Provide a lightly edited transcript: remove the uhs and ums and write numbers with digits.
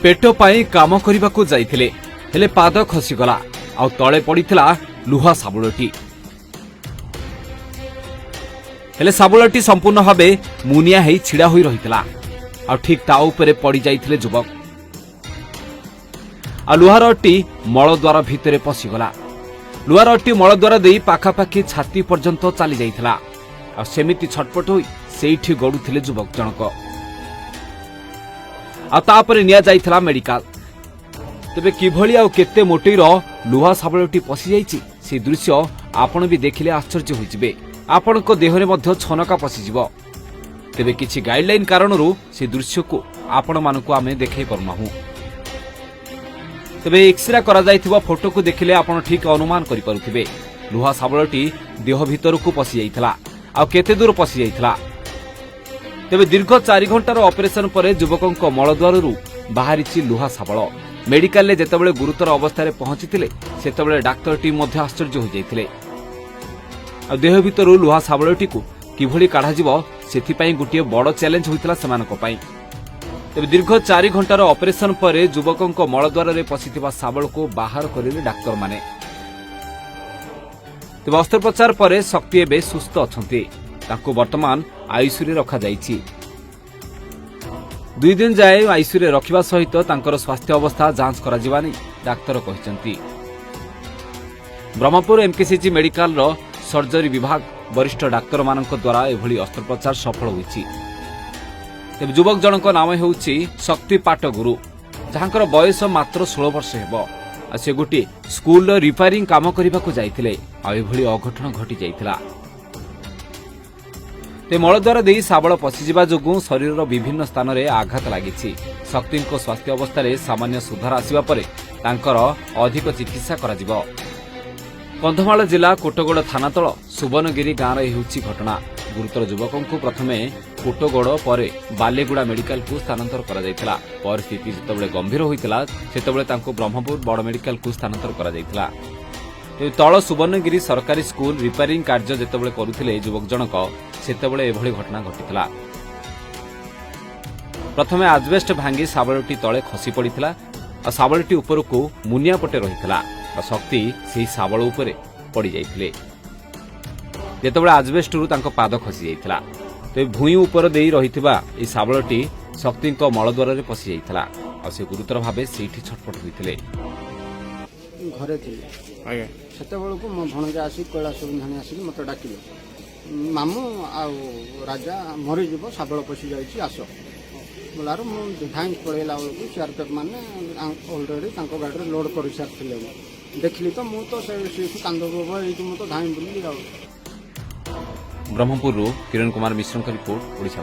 पेट पाई काम करने जाइथिले हेले पाद खसीगला आ तले पड़िथिला लुहा साबुलटी हेले साबुलटी संपूर्ण भावे मुनिया हेई छिड़ा होई रहितला आ ठीक ता उपरे पड़ी जाइथिले युवक आ लुहार अट्टी मलद्वार भितरे पशिगला लुहार अट्टी मलद्वार देई पाखापाखि छाती पर्यंत चली जाइथिला आ सेमिति छटपट होई सेठी गडुथिले युवक जनक आ तापरे निया जाइथिला मेडिकल तेबे किभली आ केते मोटीर लुहा साबुलटी पशि जाइछि से दृश्य आपण भी देखिले आश्चर्य होइजिबे आपणक देहरे मध्य छनका पशिजिब तेबे किछि गाइडलाइन कारणरू से दृश्य को आपण मानकु आमे देखाई परनाहु तेबे एक्सरे करा जाइथिबा फोटो को देखिले आपण ठीक अनुमान करि पारुथिबे लुहा साबुलटी देह भितर को पशि जाइथिला आ केते दूर पशि जाइथिला तेबे दीर्घ 4 घंटार ऑपरेशन पर युवकक मलद्वाररू बाहरिछि लुहा साबळ मेडिकल ले जेतेबेले गुरुतर अवस्था रे पहुंचीथिले सेतेबेले डाक्टर टीम मध्ये आश्चर्य हो जाइथिले आ देह भितर लुहा साबळटी को किभली काढा जिवो सेथिपाई गुटिए बड़ चैलेंज होइतला समानक पाई तेबे दीर्घ 4 घंटार ऑपरेशन पर युवकक मलद्वार रे पसिथिबा साबळ को बाहर करिले डाक्टर माने तेबे अस्त्रोपचार पर शक्ति एबे सुस्थ अछंती तांको वर्तमान आईसीयू रे रखा जाइछि 2 दिन जाए आईसीयू रे रखिबा सहित तांकर स्वास्थ्य अवस्था जांच करा जिवानी डाक्टर कहिसंती ब्रह्मपुर एमकेसीजी मेडिकल रो सर्जरी विभाग वरिष्ठ डाक्तर मानक द्वारा एभली अस्त्रोपचार सफल होइछि तेबे युवक जनक नाम हेउछि शक्ति पाटगुरु जहांकर बयस मात्र 16 वर्ष हेबो आ से गोटी स्कूल रिपेयरिंग काम करबा को जाइथिले आ एभली अघटन घटी जाइथिला ते मलद्वार देई साबळ पसिजिबा जोगु शरीरर विभिन्न स्थान रे आघात लागिछि शक्तिको स्वास्थ्य अवस्था रे सामान्य सुधार आसीबा परे तांकर अधिक चिकित्सा करा जिवो कंधमाल जिला कोटगड़ थाना तल सुबनगिरी गाँव हेउछि घटना गुरुतर युवकଙ୍କୁ प्रथमे कोटगड़ परे बालेगुड़ा मेडिकल को स्थानांतर करा जायतिला परिस्थिति जेतेबेले गंभीर होइतिला सेतेबेले तांको ब्रह्मपुर बड़ मेडिकल को स्थानांतर करा जायतिला तल सुबनगिरी सरकारी स्कूल रिपेयरिंग कार्य जेतेबेले करुथिले युवक जनक सेतेबेले एभली घटना घटितिला प्रथमे आजबेस्ट भांगी साबळटी तळे खसी पड़ितिला आ साबळटी उपरको मुनिया पटे रहितिला शक्ति से साबळ उपरे पड़ी जाइथिले जेतेबेले आजबेस्टरू तांको पाद खसी जाइथिला ते भूई ऊपर देई रहिथिबा ए साबळटी शक्तिको मलद्वार रे पसि जाइथिला आ से गुरुतर भाबे सेठी छटपट होइथिले घरे थिले आगे सेतेबेले को मो भणजा आसी कैलाश बंधाणी आसी मते डाकिले मामू आ राजा मरि जीव साबळ पसि जाइछि आसो बोलार मु धाई पळेला बेलू सीआरपीएफ माने ऑलरेडी तांको गाड़ी लोड कर सारथिले देखली तो मु तो से कांद मु तो धाई बुली ब्रह्मपुर किरण कुमार मिश्र रिपोर्ट ओडिशा।